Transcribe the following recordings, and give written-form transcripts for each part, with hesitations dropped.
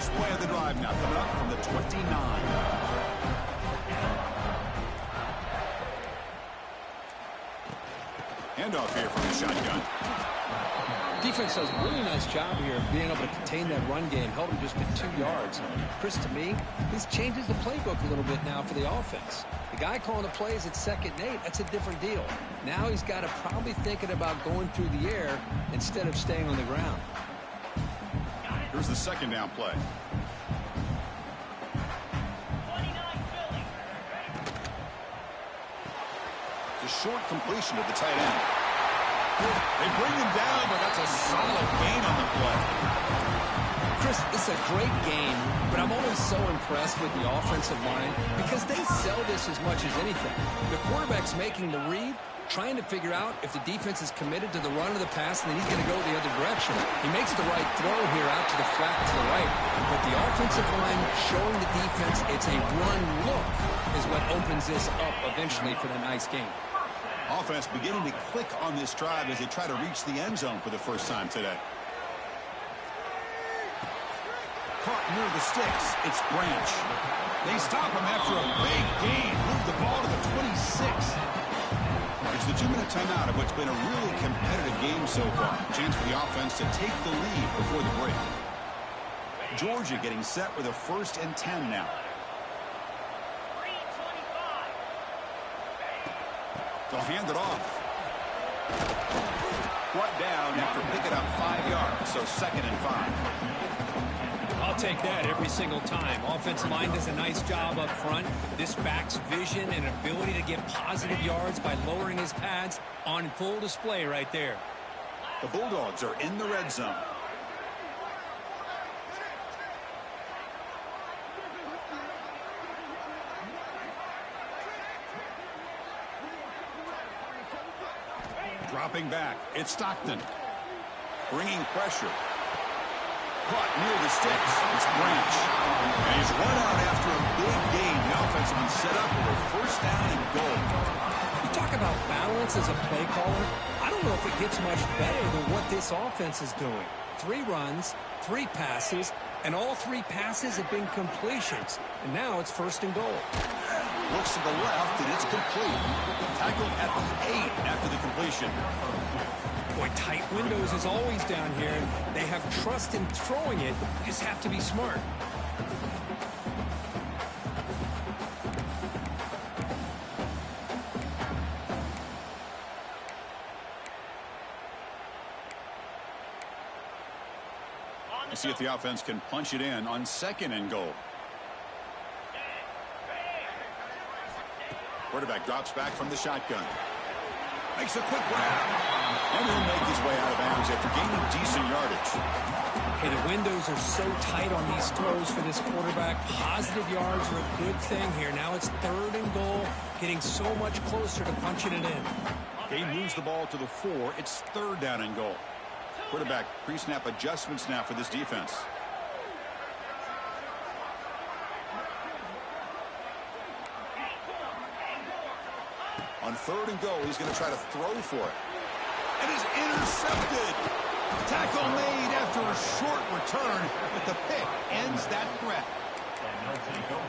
first play of the drive now coming up from the 29. Handoff here from the shotgun. Defense does a really nice job here of being able to contain that run game. Held him just at 2 yards. Chris, to me, this changes the playbook a little bit now for the offense. The guy calling the plays at 2nd and 8, that's a different deal. Now he's got to probably thinking about going through the air instead of staying on the ground. Here's the 2nd down play. The short completion to the tight end. They bring him down, but that's a solid gain on the play. Chris, it's a great game, but I'm always so impressed with the offensive line because they sell this as much as anything. The quarterback's making the read, trying to figure out if the defense is committed to the run or the pass, and then he's going to go the other direction. He makes the right throw here out to the flat to the right, but the offensive line showing the defense it's a run look is what opens this up eventually for the nice game. Offense beginning to click on this drive as they try to reach the end zone for the first time today. Caught near the sticks. It's Branch. They stop him after a big gain. Move the ball to the 26. It's the 2-minute timeout of what's been a really competitive game so far. Chance for the offense to take the lead before the break. Georgia getting set with a 1st and 10 now. They'll hand it off. Brought down after picking up 5 yards, so 2nd and 5. I'll take that every single time. Offensive line does a nice job up front. This back's vision and ability to get positive yards by lowering his pads on full display right there. The Bulldogs are in the red zone. Dropping back, it's Stockton. Bringing pressure. Caught near the sticks. It's Branch. And he's run out after a big gain. The offense will be set up with a 1st down and goal. You talk about balance as a play caller. I don't know if it gets much better than what this offense is doing. 3 runs, 3 passes, and all 3 passes have been completions. And now it's 1st and goal. Looks to the left, and it's complete. Tackled at the 8 after the completion. Boy, tight windows is always down here. They have trust in throwing it. You just have to be smart. Let's see if the offense can punch it in on 2nd and goal. Quarterback drops back from the shotgun. Makes a quick grab. And he'll make his way out of bounds after gaining decent yardage. Hey, the windows are so tight on these throws for this quarterback. Positive yards are a good thing here. Now it's 3rd and goal, getting so much closer to punching it in. He moves the ball to the 4. It's 3rd down and goal. Quarterback pre-snap adjustments now for this defense. On 3rd and goal, he's going to try to throw for it. And is intercepted. Tackle made after a short return, but the pick ends that threat.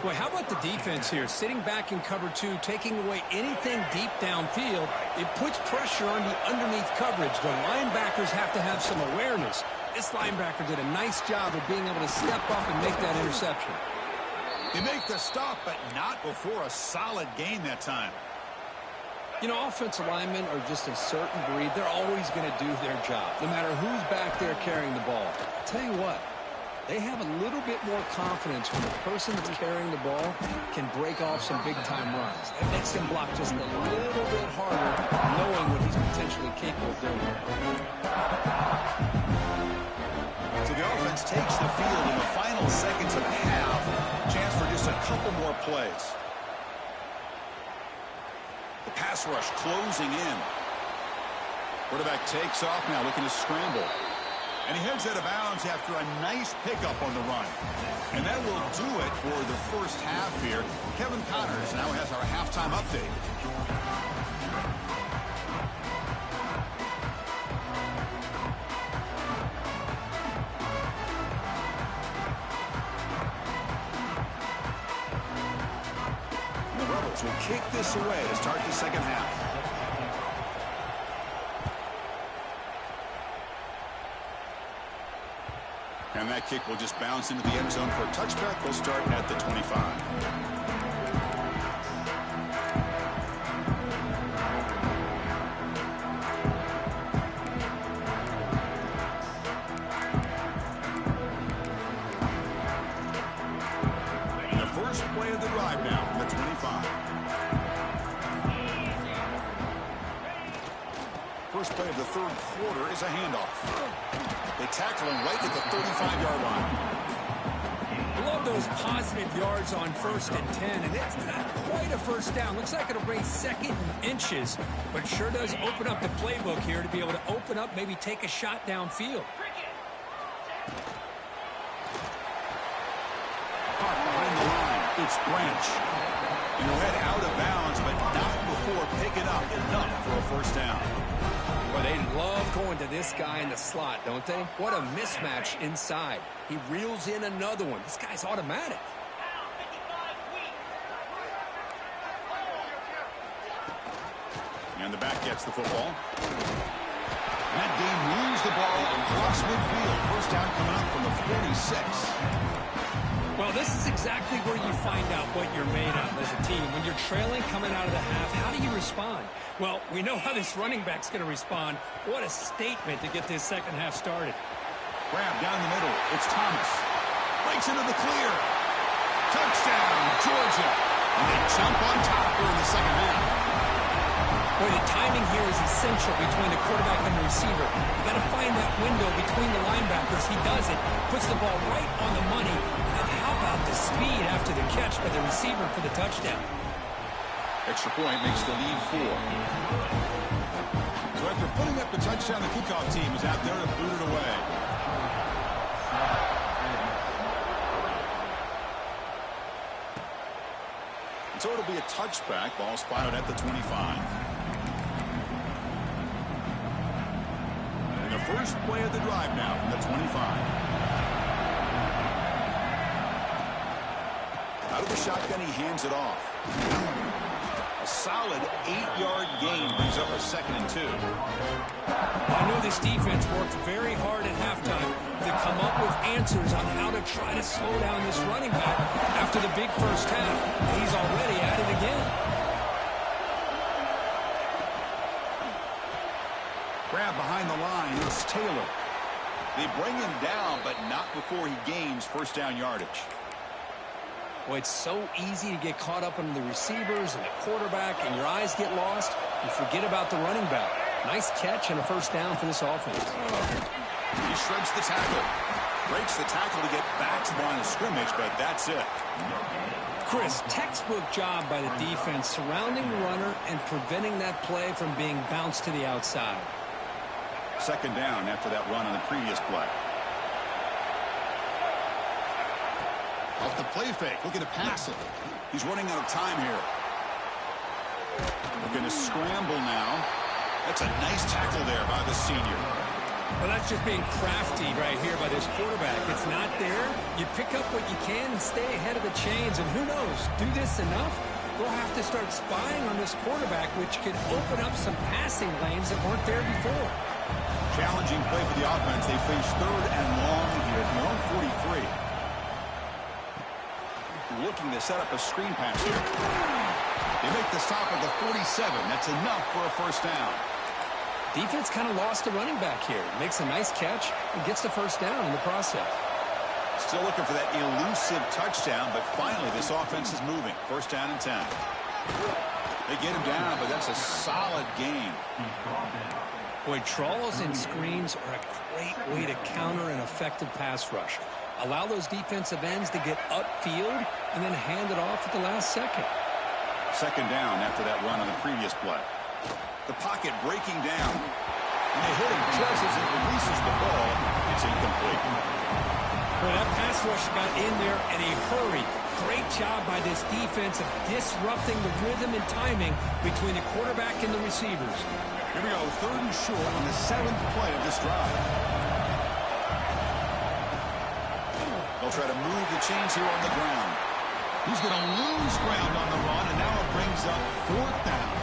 Boy, how about the defense here? Sitting back in cover 2, taking away anything deep downfield. It puts pressure on the underneath coverage. The linebackers have to have some awareness. This linebacker did a nice job of being able to step up and make that interception. They make the stop, but not before a solid gain that time. You know, offensive linemen are just a certain breed. They're always going to do their job, no matter who's back there carrying the ball. I'll tell you what, they have a little bit more confidence when the person that's carrying the ball can break off some big-time runs. It makes them block just a little bit harder, knowing what he's potentially capable of doing. So the offense takes the field in the final seconds of the half. Chance for just a couple more plays. The pass rush closing in. Quarterback takes off now, looking to scramble. And he heads out of bounds after a nice pickup on the run. And that will do it for the first half here. Kevin Connors now has our halftime update. will kick this away to start the second half. And that kick will just bounce into the end zone for a touchback. We'll start at the 25. First play of the third quarter is a handoff. They tackle him right at the 35-yard line. I love those positive yards on 1st and 10, and it's not quite a first down. Looks like it'll bring 2nd and inches, but sure does open up the playbook here to be able to open up, maybe take a shot downfield. Caught behind the line. It's Branch. And he'll head out of bounds, but not before picking up enough for a first down. Well, they love going to this guy in the slot, don't they? What a mismatch inside. He reels in another one. This guy's automatic. And the back gets the football. And that game moves the ball across midfield. First down coming up from the 46. Well, this is exactly where you find out what you're made of as a team. When you're trailing coming out of the half, how do you respond? Well, we know how this running back's going to respond. What a statement to get this second half started. Grab down the middle. It's Thomas. Breaks into the clear. Touchdown, Georgia. And they jump on top here in the second half. Boy, the timing here is essential between the quarterback and the receiver. You got to find that window between the linebackers. He does it. Puts the ball right on the money. And how about the speed after the catch by the receiver for the touchdown? Extra point makes the lead 4. So after putting up the touchdown, the kickoff team is out there to boot it away. And so it'll be a touchback. Ball spotted at the 25. And the first play of the drive now from the 25. Out of the shotgun, he hands it off. A solid 8-yard gain brings up a 2nd and 2. I know this defense worked very hard at halftime to come up with answers on how to try to slow down this running back after the big first half. He's already at it again. Grab behind the line. It's Taylor. They bring him down, but not before he gains first down yardage. Well, it's so easy to get caught up in the receivers and the quarterback, and your eyes get lost. You forget about the running back. Nice catch and a first down for this offense. He shreds the tackle. Breaks the tackle to get back to the line of scrimmage, but that's it. Chris, textbook job by the defense surrounding the runner and preventing that play from being bounced to the outside. Second down after that run on the previous play. Off the play fake, looking to pass it. He's running out of time here. We're going to scramble now. That's a nice tackle there by the senior. Well, that's just being crafty right here by this quarterback. It's not there. You pick up what you can and stay ahead of the chains. And who knows, do this enough, they'll have to start spying on this quarterback, which could open up some passing lanes that weren't there before. Challenging play for the offense. They face 3rd and long here from their own 43. Looking to set up a screen pass here. They make the stop at the 47. That's enough for a first down. Defense kind of lost the running back here. Makes a nice catch and gets the first down in the process. Still looking for that elusive touchdown, but finally this offense is moving. First down and 10. They get him down, but that's a solid gain. Boy, trawls and screens are a great way to counter an effective pass rush. Allow those defensive ends to get upfield and then hand it off at the last second. Second down after that run on the previous play. The pocket breaking down. And they hit him just as it releases the ball. It's incomplete. Well, that pass rush got in there in a hurry. Great job by this defense of disrupting the rhythm and timing between the quarterback and the receivers. Here we go, 3rd and short on the 7th play of this drive. They'll try to move the chains here on the ground. He's going to lose ground on the run, and now it brings up fourth down.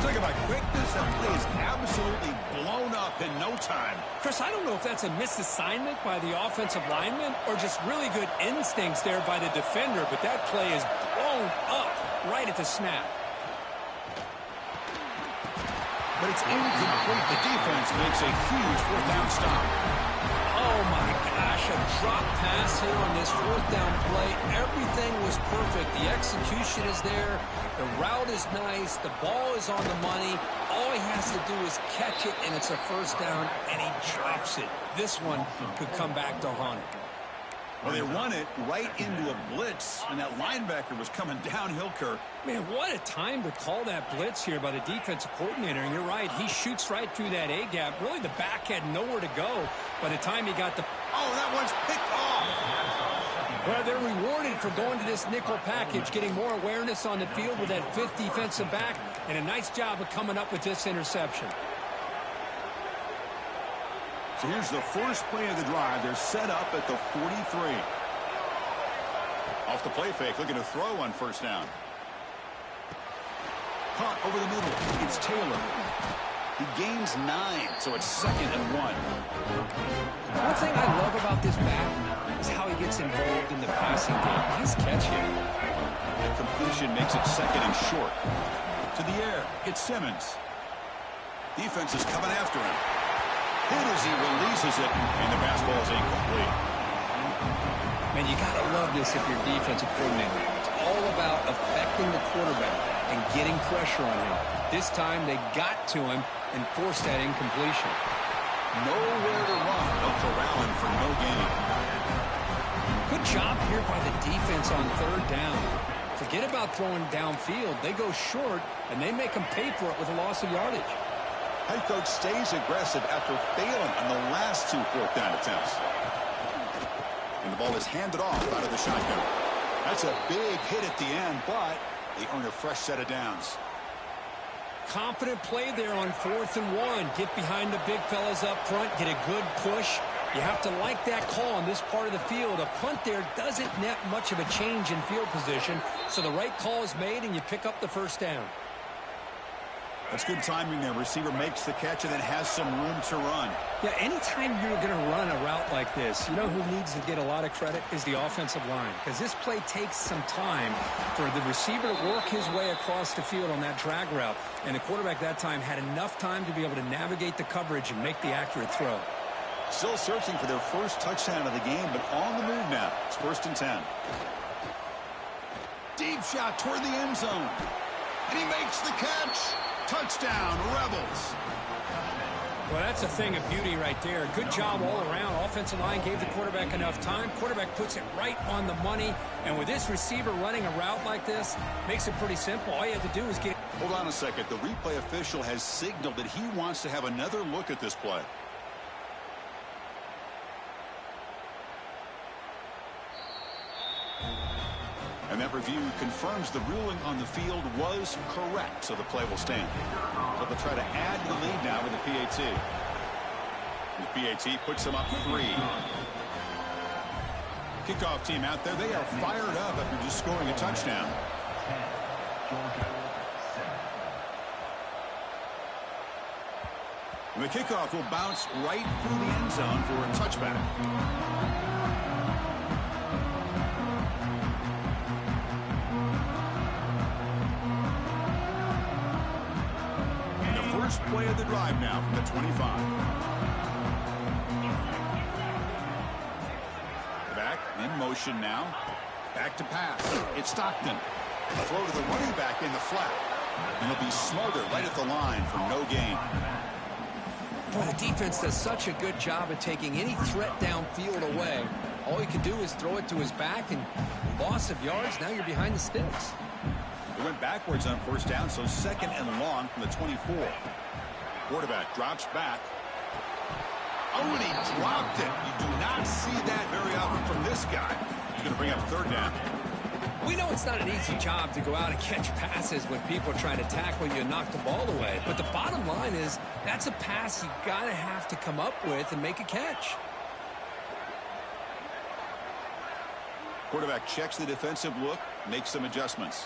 Talk about quickness. That play is absolutely blown up in no time. Chris, I don't know if that's a misassignment by the offensive lineman or just really good instincts there by the defender, but that play is blown up right at the snap. But it's incomplete. The defense makes a huge fourth down stop. Oh, my gosh, a drop pass here on this fourth down play. Everything was perfect. The execution is there. The route is nice. The ball is on the money. All he has to do is catch it, and it's a first down, and he drops it. This one could come back to haunt him. Well, they run it right into a blitz, and that linebacker was coming downhill, Kirk. Man, what a time to call that blitz here by the defensive coordinator. And you're right, he shoots right through that A-gap. Really, the back had nowhere to go by the time he got the... Oh, that one's picked off. Well, they're rewarded for going to this nickel package, getting more awareness on the field with that fifth defensive back, and a nice job of coming up with this interception. So here's the first play of the drive. They're set up at the 43. Off the play fake, looking to throw on first down. Caught over the middle. It's Taylor. He gains 9, so it's 2nd and 1. One thing I love about this back is how he gets involved in the passing game. Nice catch here. That completion makes it 2nd and short. To the air, it's Simmons. Defense is coming after him. Hit as he releases it, and the pass ball is incomplete. Man, you got to love this if you're defensive coordinator. It's all about affecting the quarterback and getting pressure on him. This time, they got to him and forced that incompletion. Nowhere to run. They'll corral him for no gain. Good job here by the defense on third down. Forget about throwing downfield. They go short, and they make them pay for it with a loss of yardage. Head coach stays aggressive after failing on the last 2 fourth down attempts. And the ball is handed off out of the shotgun. That's a big hit at the end, but they earn a fresh set of downs. Confident play there on 4th and 1. Get behind the big fellas up front. Get a good push. You have to like that call on this part of the field. A punt there doesn't net much of a change in field position, so the right call is made, and you pick up the first down. That's good timing there. Receiver makes the catch and then has some room to run. Yeah, anytime you're going to run a route like this, you know who needs to get a lot of credit is the offensive line, because this play takes some time for the receiver to work his way across the field on that drag route, and the quarterback that time had enough time to be able to navigate the coverage and make the accurate throw. Still searching for their first touchdown of the game, but on the move now. It's 1st and 10. Deep shot toward the end zone, and he makes the catch. Touchdown, Rebels. Well, that's a thing of beauty right there. Good job all around. Offensive line gave the quarterback enough time. Quarterback puts it right on the money. And with this receiver running a route like this, makes it pretty simple. All you have to do is get... Hold on a second. The replay official has signaled that he wants to have another look at this play. And that review confirms the ruling on the field was correct, so the play will stand. So they'll try to add to the lead now with the PAT. The PAT puts them up 3. Kickoff team out there, they are fired up after just scoring a touchdown. And the kickoff will bounce right through the end zone for a touchback. First play of the drive now from the 25. Back in motion now. Back to pass. It's Stockton. A throw to the running back in the flat. And he'll be smothered right at the line for no gain. Boy, the defense does such a good job of taking any threat downfield away. All you can do is throw it to his back, and loss of yards, now you're behind the sticks. They went backwards on first down, so 2nd and long from the 24. Quarterback drops back. Oh, and he dropped it. You do not see that very often from this guy. He's going to bring up 3rd down. We know it's not an easy job to go out and catch passes when people are trying to tackle you and knock the ball away. But the bottom line is that's a pass you got to have to come up with and make a catch. Quarterback checks the defensive look, makes some adjustments.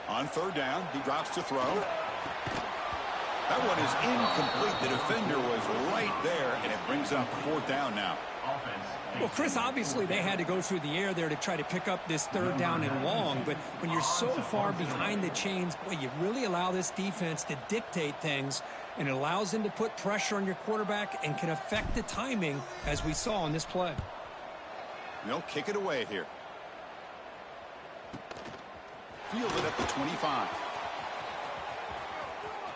On third down, he drops to throw. That one is incomplete. The defender was right there, and it brings up fourth down now. Well, Chris, obviously they had to go through the air there to try to pick up this third down and long, but when you're so far behind the chains, boy, you really allow this defense to dictate things, and it allows them to put pressure on your quarterback and can affect the timing, as we saw on this play. They'll kick it away here. Fielded at the 25.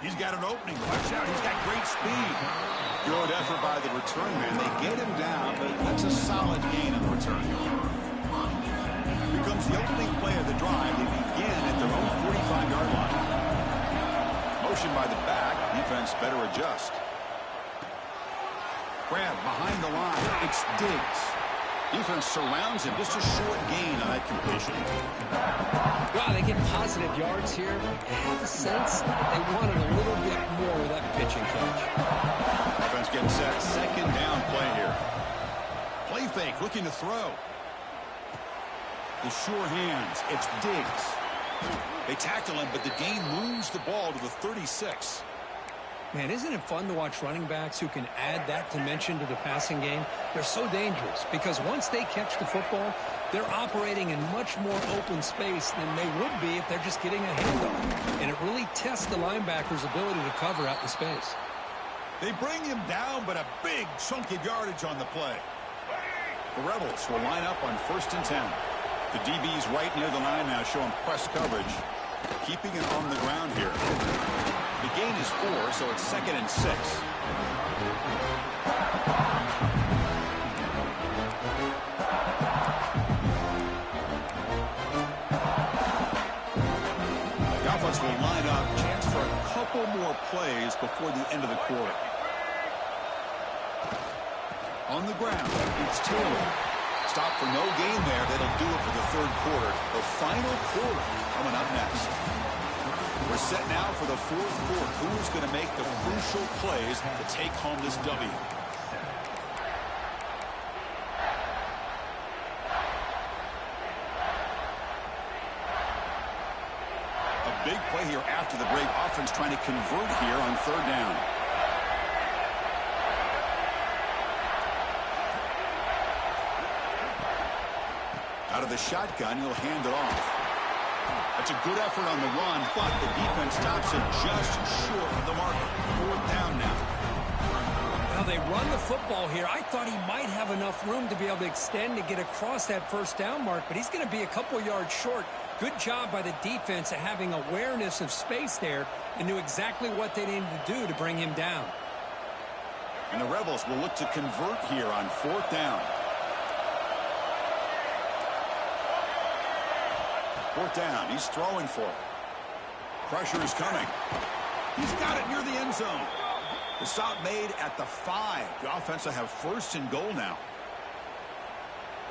He's got an opening. Watch out. He's got great speed. Good effort by the return man. They get him down, but that's a solid gain on the return. Becomes the opening play of the drive. They begin at their own 45-yard line. Motion by the back. Defense better adjust. Grab behind the line. It's Diggs. Defense surrounds him. Just a short gain on that completion. Wow, they get positive yards here. I have the sense that they wanted a little bit more with that pitching catch. Defense getting set. Second down play here. Play fake, looking to throw. The sure hands. It's Diggs. They tackle him, but the gain moves the ball to the 36. Man, isn't it fun to watch running backs who can add that dimension to the passing game? They're so dangerous because once they catch the football, they're operating in much more open space than they would be if they're just getting a handoff. And it really tests the linebacker's ability to cover out the space. They bring him down, but a big chunk of yardage on the play. The Rebels will line up on 1st and 10. The DB's right near the line now, showing press coverage. Keeping it on the ground here. The gain is 4, so it's 2nd and 6. The offense will line up. Chance for a couple more plays before the end of the quarter. On the ground, it's Taylor. Stop for no gain there. That'll do it for the third quarter. The final quarter coming up next. We're set now for the fourth quarter. Who's going to make the crucial plays to take home this W? A big play here after the break. Offense trying to convert here on third down. Out of the shotgun, he'll hand it off. That's a good effort on the run, but the defense stops it just short of the mark. Fourth down now. Well, they run the football here. I thought he might have enough room to be able to extend to get across that first down mark, but he's going to be a couple yards short. Good job by the defense of having awareness of space there and knew exactly what they needed to do to bring him down. And the Rebels will look to convert here on fourth down. Fourth down. He's throwing for it. Pressure is coming. He's got it near the end zone. The stop made at the 5. The offense will have 1st and goal now.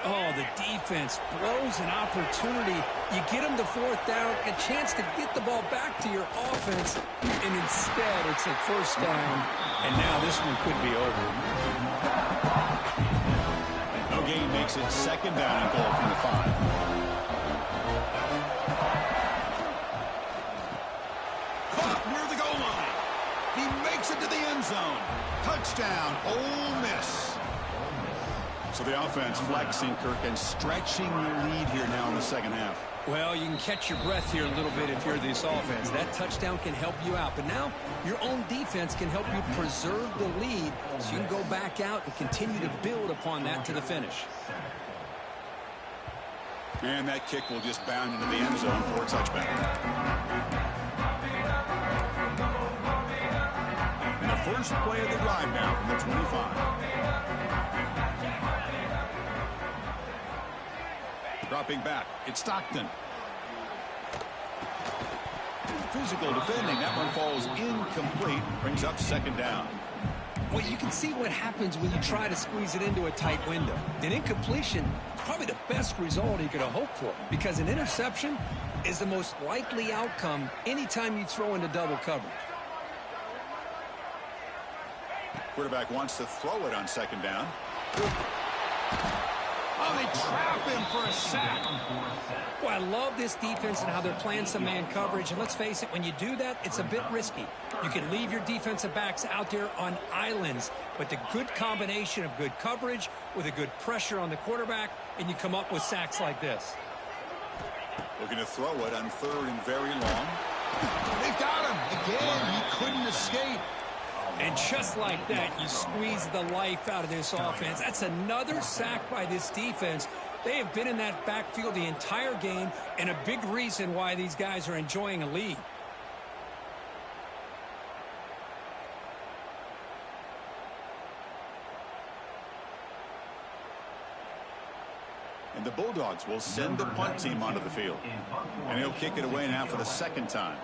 Oh, the defense blows an opportunity. You get them to fourth down, a chance to get the ball back to your offense, and instead it's a first down, and now this one could be over. No gain makes it 2nd down and goal from the 5. It to the end zone. Touchdown, Ole Miss. So the offense flexing, Kirk, and stretching the lead here now in the second half. Well, you can catch your breath here a little bit if you're this offense. That touchdown can help you out. But now your own defense can help you preserve the lead so you can go back out and continue to build upon that to the finish. And that kick will just bound into the end zone for a touchback. First play of the drive now from the 25. Dropping back, it's Stockton. Physical defending, that one falls incomplete, brings up 2nd down. Well, you can see what happens when you try to squeeze it into a tight window. An incompletion is probably the best result you could have hoped for because an interception is the most likely outcome anytime you throw into double coverage. Quarterback wants to throw it on 2nd down. Oh, they trap him for a sack. Well, I love this defense and how they're playing some man coverage. And let's face it, when you do that, it's a bit risky. You can leave your defensive backs out there on islands, but the good combination of good coverage with a good pressure on the quarterback, and you come up with sacks like this. Looking to throw it on 3rd and very long. They've got him again. He couldn't escape. And just like that, you squeeze the life out of this offense. That's another sack by this defense. They have been in that backfield the entire game, and a big reason why these guys are enjoying a lead. And the Bulldogs will send the punt team onto the field. And he'll kick it away now for the 2nd time.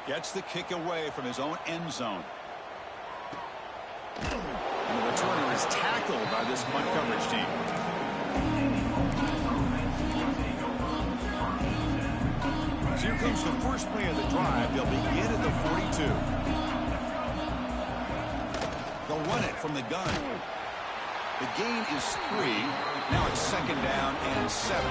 Gets the kick away from his own end zone. And the returner is tackled by this punt coverage team. So here comes the first play of the drive. They'll begin at the 42. They'll run it from the gun. The gain is 3. Now it's 2nd down and 7.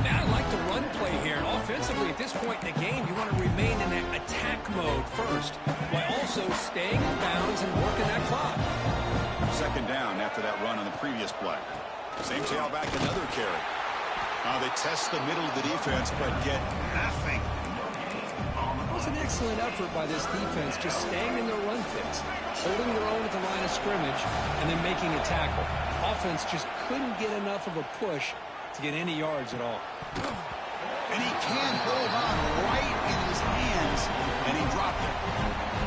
Now I like the run play here. Offensively, at this point in the game, you want to remain in that attack mode first, while also staying in bounds and working that clock. 2nd down after that run on the previous play. Same tailback, another carry. They test the middle of the defense, but get nothing. It was an excellent effort by this defense, just staying in their run fits, holding their own at the line of scrimmage, and then making a tackle. Offense just couldn't get enough of a push to get any yards at all. And he can't hold on right in his hands, and he dropped it.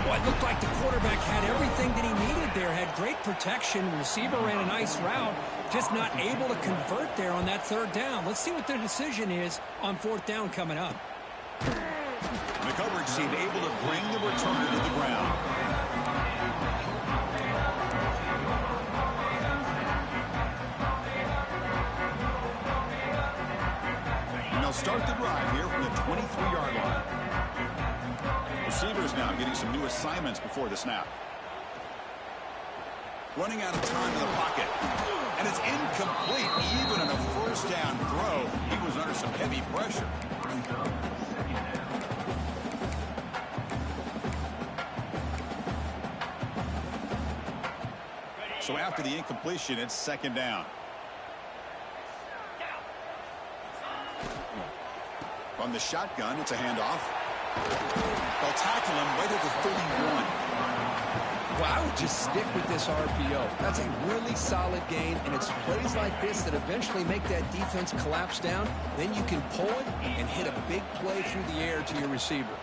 Well, it looked like the quarterback had everything that he needed there, had great protection. The receiver ran a nice route, just not able to convert there on that 3rd down. Let's see what their decision is on 4th down coming up. The coverage team able to bring the returner to the ground. And they'll start the drive here from the 23-yard line. Receivers now getting some new assignments before the snap. Running out of time in the pocket. And it's incomplete. Even on a 1st down throw, he was under some heavy pressure. So after the incompletion, it's 2nd down. From the shotgun, it's a handoff. They'll tackle him right at the 31. Well, I would just stick with this RPO. That's a really solid game, and it's plays like this that eventually make that defense collapse down. Then you can pull it and hit a big play through the air to your receiver.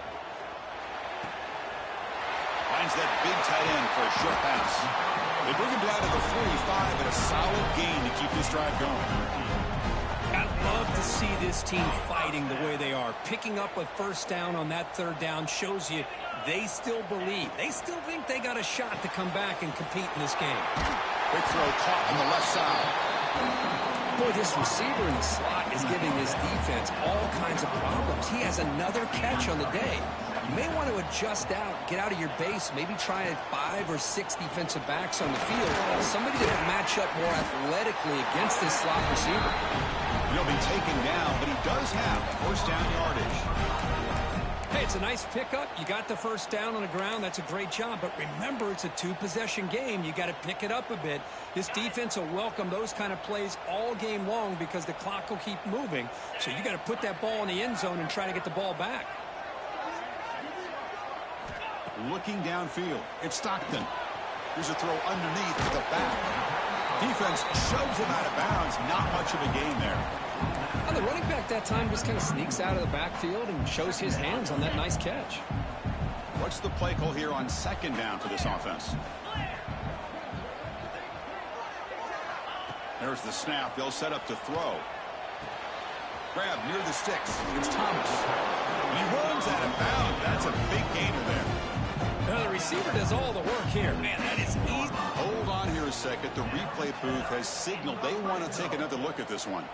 Finds that big tight end for a short pass. They bring him down to the 45 and a solid gain to keep this drive going. I'd love to see this team fighting the way they are. Picking up a 1st down on that 3rd down shows you they still believe. They still think they got a shot to come back and compete in this game. Quick throw caught on the left side. Boy, this receiver in the slot is giving this defense all kinds of problems. He has another catch on the day. You may want to adjust out, get out of your base, maybe try 5 or 6 defensive backs on the field. Somebody that can match up more athletically against this slot receiver. He'll be taken down, but he does have 1st down yardage. Hey, it's a nice pickup. You got the 1st down on the ground. That's a great job. But remember, it's a 2-possession game. You got to pick it up a bit. This defense will welcome those kind of plays all game long because the clock will keep moving. So you got to put that ball in the end zone and try to get the ball back. Looking downfield, it's Stockton. Here's a throw underneath to the back. Defense shoves him out of bounds. Not much of a gain there. Well, the running back that time just kind of sneaks out of the backfield and shows his hands on that nice catch. What's the play call here on 2nd down for this offense? There's the snap. They'll set up to throw. Grab near the sticks. It's Thomas. And he runs out of bounds. That's a big gainer there. Now the receiver does all the work here. Man, that is easy. Hold on here a second. The replay booth has signaled they want to take another look at this one.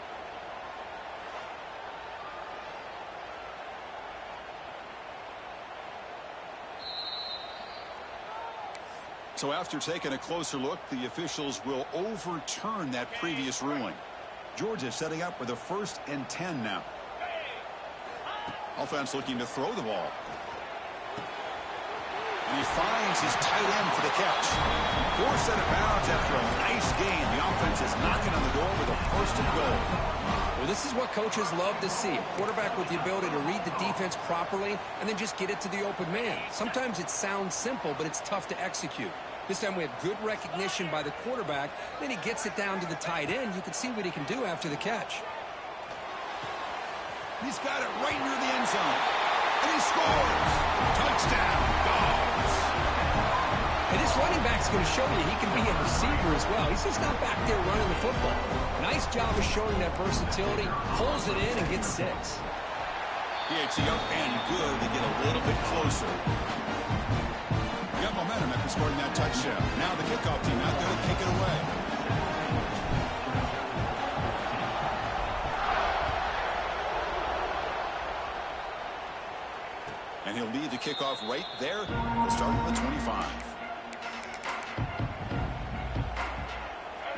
So after taking a closer look, the officials will overturn that previous ruling. Georgia setting up for the 1st and 10 now. Offense looking to throw the ball. And he finds his tight end for the catch. Forced out of bounds after a nice gain. The offense is knocking on the door with a 1st and goal. Well, this is what coaches love to see. A quarterback with the ability to read the defense properly and then just get it to the open man. Sometimes it sounds simple, but it's tough to execute. This time we have good recognition by the quarterback. Then he gets it down to the tight end. You can see what he can do after the catch. He's got it right near the end zone. And he scores. Touchdown, Dogs. And this running back's going to show you he can be a receiver as well. He's just not back there running the football. Nice job of showing that versatility. Pulls it in and gets 6. It's up and good to get a little bit closer. Got momentum after scoring that touchdown. Now the kickoff team out there to kick it away. And he'll lead the kickoff right there. We'll start with the 25.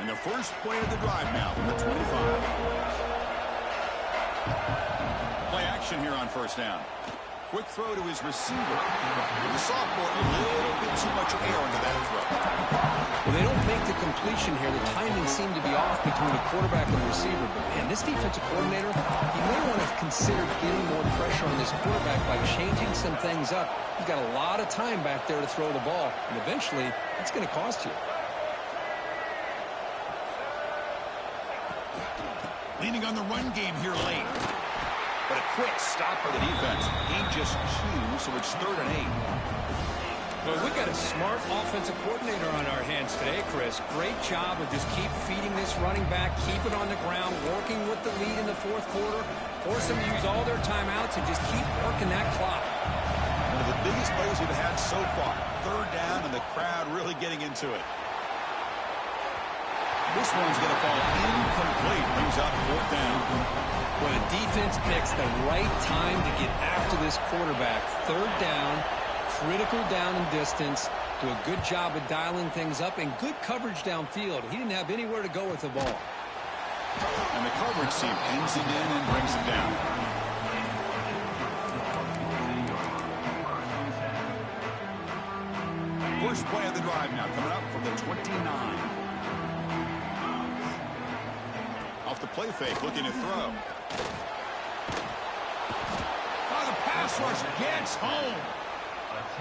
And the first play of the drive now from the 25. Play action here on 1st down. Quick throw to his receiver. The sophomore, a little bit too much air into that throw. Well, they don't make the completion here. The timing seemed to be off between the quarterback and the receiver. But, man, this defensive coordinator, he may want to consider getting more pressure on this quarterback by changing some things up. He's got a lot of time back there to throw the ball. And eventually, that's going to cost you. Leaning on the run game here late. But a quick stop for the defense. Gain just 2, so it's 3rd and 8. Well, we've got a smart offensive coordinator on our hands today, Chris. Great job of just keep feeding this running back, keep it on the ground, working with the lead in the 4th quarter, force them to use all their timeouts, and just keep working that clock. One of the biggest plays we've had so far. 3rd down, and the crowd really getting into it. This one's going to fall incomplete. Brings up 4th down. Well, the defense picks the right time to get after this quarterback. 3rd down, critical down and distance. Do a good job of dialing things up and good coverage downfield. He didn't have anywhere to go with the ball. And the coverage team pins him in and brings him down. First play of the drive now coming up from the 29. Off the play fake, looking to throw. Oh, the pass rush gets home.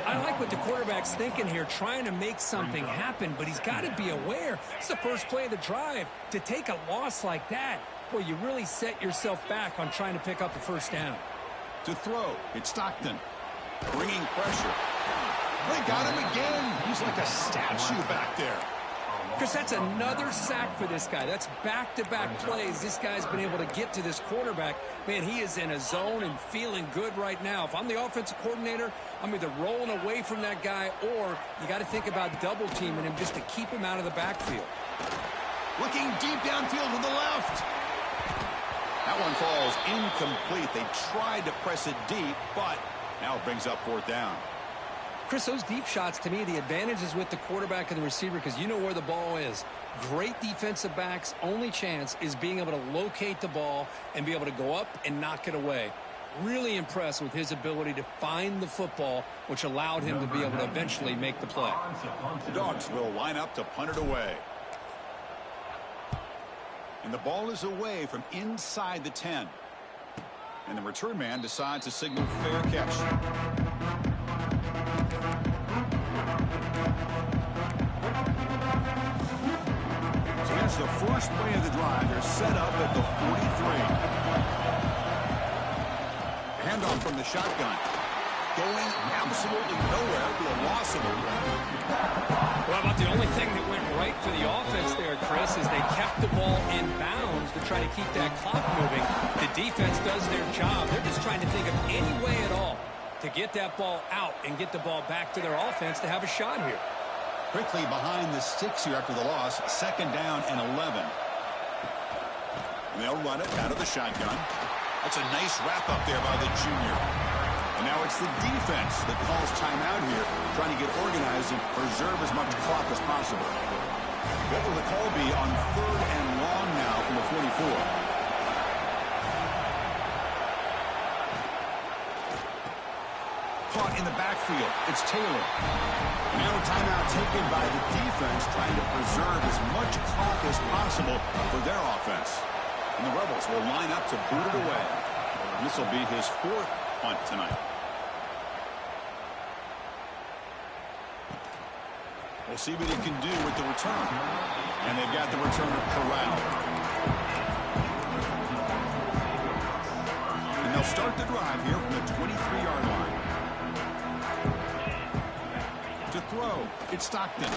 I like what the quarterback's thinking here, trying to make something happen, but he's got to be aware. It's the first play of the drive. To take a loss like that, boy, you really set yourself back on trying to pick up the 1st down. To throw, it's Stockton. Bringing pressure. They got him again. He's like a statue back there. Chris, that's another sack for this guy. That's back-to-back plays. This guy's been able to get to this quarterback. Man, he is in a zone and feeling good right now. If I'm the offensive coordinator, I'm either rolling away from that guy or you got to think about double-teaming him just to keep him out of the backfield. Looking deep downfield to the left. That one falls incomplete. They tried to press it deep, but now it brings up 4th down. Chris, those deep shots, to me, the advantage is with the quarterback and the receiver because you know where the ball is. Great defensive backs' only chance is being able to locate the ball and be able to go up and knock it away. Really impressed with his ability to find the football, which allowed him to be able to eventually make the play. The Dogs will line up to punt it away. And the ball is away from inside the 10. And the return man decides to signal fair catch. So here's the first play of the drive. They're set up at the 43. Handoff from the shotgun. Going absolutely nowhere. Be a loss of a Well, about the only thing that went right for the offense there, Chris, is they kept the ball in bounds to try to keep that clock moving. The defense does their job. They're just trying to think of any way at all to get that ball out and get the ball back to their offense to have a shot here. Quickly behind the sticks here after the loss. 2nd down and 11. And they'll run it out of the shotgun. That's a nice wrap up there by the junior. And now it's the defense that calls timeout here, trying to get organized and preserve as much clock as possible. What will the call be on 3rd and long now from the 44? Caught in the backfield. It's Taylor. Now a timeout taken by the defense, trying to preserve as much clock as possible for their offense. And the Rebels will line up to boot it away. And this will be his 4th punt tonight. We'll see what he can do with the return. And they've got the returner corralled. And they'll start the drive here from the 23-yard line. To throw, it's Stockton.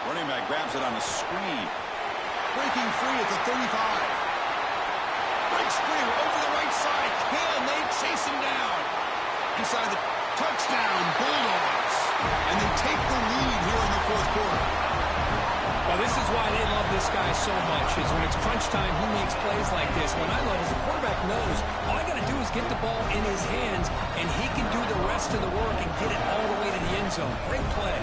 Running back grabs it on a screen. Breaking free at the 35. Breaks free over the right side. Can they chase him down? Inside the touchdown, Bulldogs. And they take the lead here in the 4th quarter. Well, this is why they love this guy so much, is when it's crunch time, he makes plays like this. What I love is the quarterback knows all I got to do is get the ball in his hands, and he can do the rest of the work and get it all the way to the end zone. Great play.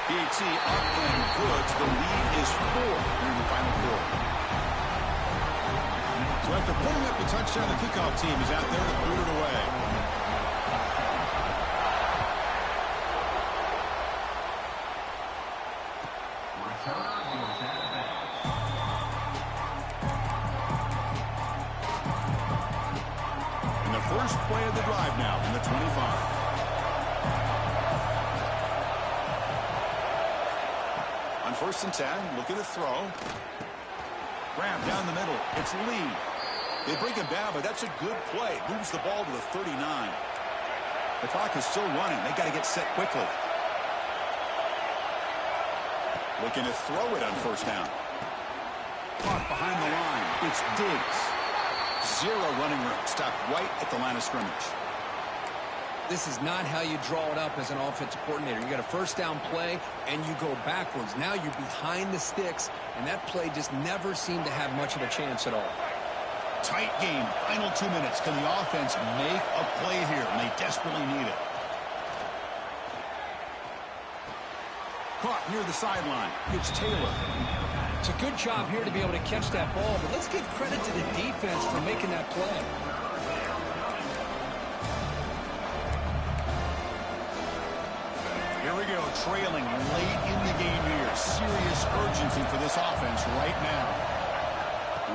PAT up and good. The lead is 4 in the final quarter. So after putting up the touchdown, the kickoff team is out there to boot it away. And the first play of the drive now from the 25. On 1st and 10, looking to throw. Graham down the middle. It's Lee. They bring him down, but that's a good play. Moves the ball to the 39. The clock is still running. They got to get set quickly. Looking to throw it on 1st down. Caught behind the line. It's Diggs. 0 running room. Stopped right at the line of scrimmage. This is not how you draw it up as an offensive coordinator. You got a 1st down play, and you go backwards. Now you're behind the sticks, and that play just never seemed to have much of a chance at all. Tight game. Final 2 minutes. Can the offense make a play here? And they desperately need it. Caught near the sideline. It's Taylor. It's a good job here to be able to catch that ball, but let's give credit to the defense for making that play. Here we go, trailing late in the game here. Serious urgency for this offense right now.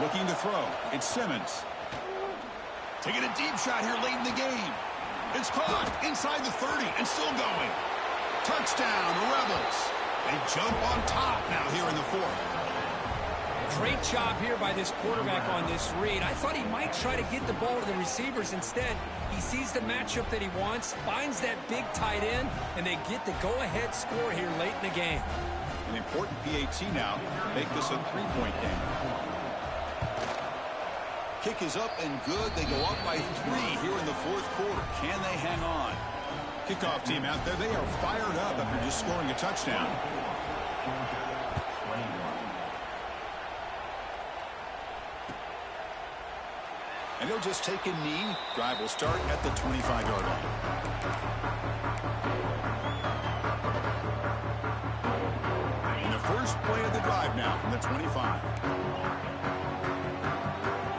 Looking to throw. It's Simmons. Taking a deep shot here late in the game. It's caught inside the 30 and still going. Touchdown, Rebels. They jump on top now here in the 4th. Great job here by this quarterback on this read. I thought he might try to get the ball to the receivers. Instead, he sees the matchup that he wants, finds that big tight end, and they get the go-ahead score here late in the game. An important PAT now to make this a 3-point game. Kick is up and good. They go up by 3 here in the 4th quarter. Can they hang on? Kickoff team out there. They are fired up after just scoring a touchdown. And he'll just take a knee. Drive will start at the 25-yard line. And the first play of the drive now from the 25.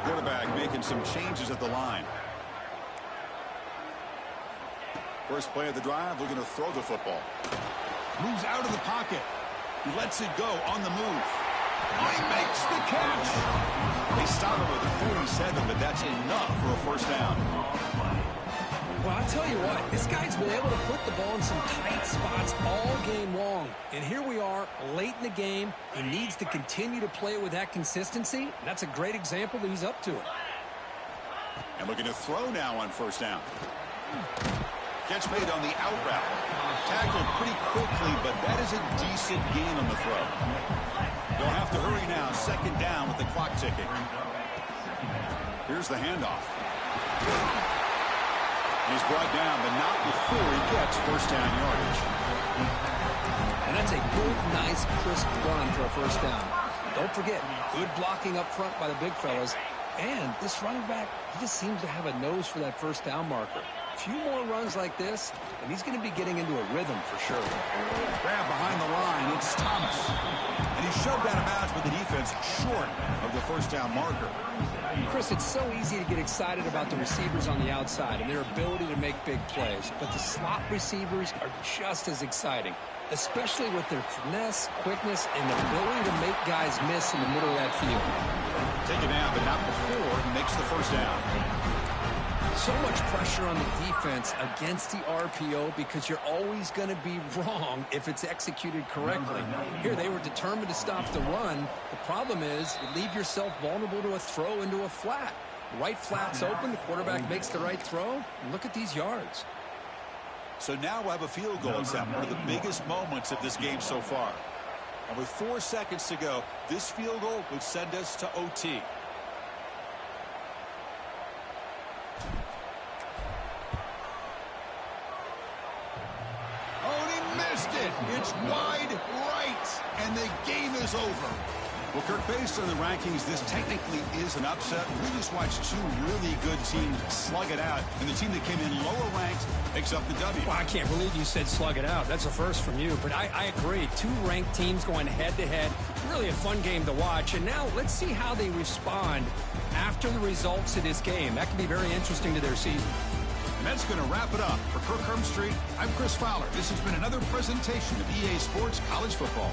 Quarterback making some changes at the line. First play of the drive, looking to throw the football. Moves out of the pocket. He lets it go on the move. He makes the catch. They stop him with a 47, but that's enough for a 1st down. Well, I'll tell you what, this guy's been able to put the ball in some tight spots all game long. And here we are, late in the game. He needs to continue to play with that consistency. And that's a great example that he's up to it. And looking to throw now on 1st down. Catch made on the out route. Tackled pretty quickly, but that is a decent gain on the throw. They'll have to hurry now. 2nd down with the clock ticking. Here's the handoff. He's brought down, but not before he gets 1st down yardage. And that's a good, nice, crisp run for a 1st down. Don't forget, good blocking up front by the big fellas. And this running back, he just seems to have a nose for that first down marker. A few more runs like this, and he's going to be getting into a rhythm for sure. Grab behind the line. It's Thomas. And he shoved out of bounds with the defense short of the first down marker. Chris, it's so easy to get excited about the receivers on the outside and their ability to make big plays. But the slot receivers are just as exciting, especially with their finesse, quickness, and the ability to make guys miss in the middle of that field. Take it down, but not before he makes the first down. So much pressure on the defense against the RPO because you're always going to be wrong if it's executed correctly. Here, they were determined to stop the run. The problem is you leave yourself vulnerable to a throw into a flat. Right flat's open, the quarterback makes the right throw. Look at these yards. So now we'll have a field goal attempt, one of the biggest moments of this game so far. And with 4 seconds to go, this field goal would send us to OT. It's wide right, and the game is over. Well, Kirk, based on the rankings, this technically is an upset. We just watched two really good teams slug it out, and the team that came in lower ranked picks up the W. Well, I can't believe you said slug it out. That's a first from you, but I agree. Two ranked teams going head-to-head. Really a fun game to watch, and now let's see how they respond after the results of this game. That could be very interesting to their season. And that's going to wrap it up. For Kirk Street, I'm Chris Fowler. This has been another presentation of EA Sports College Football.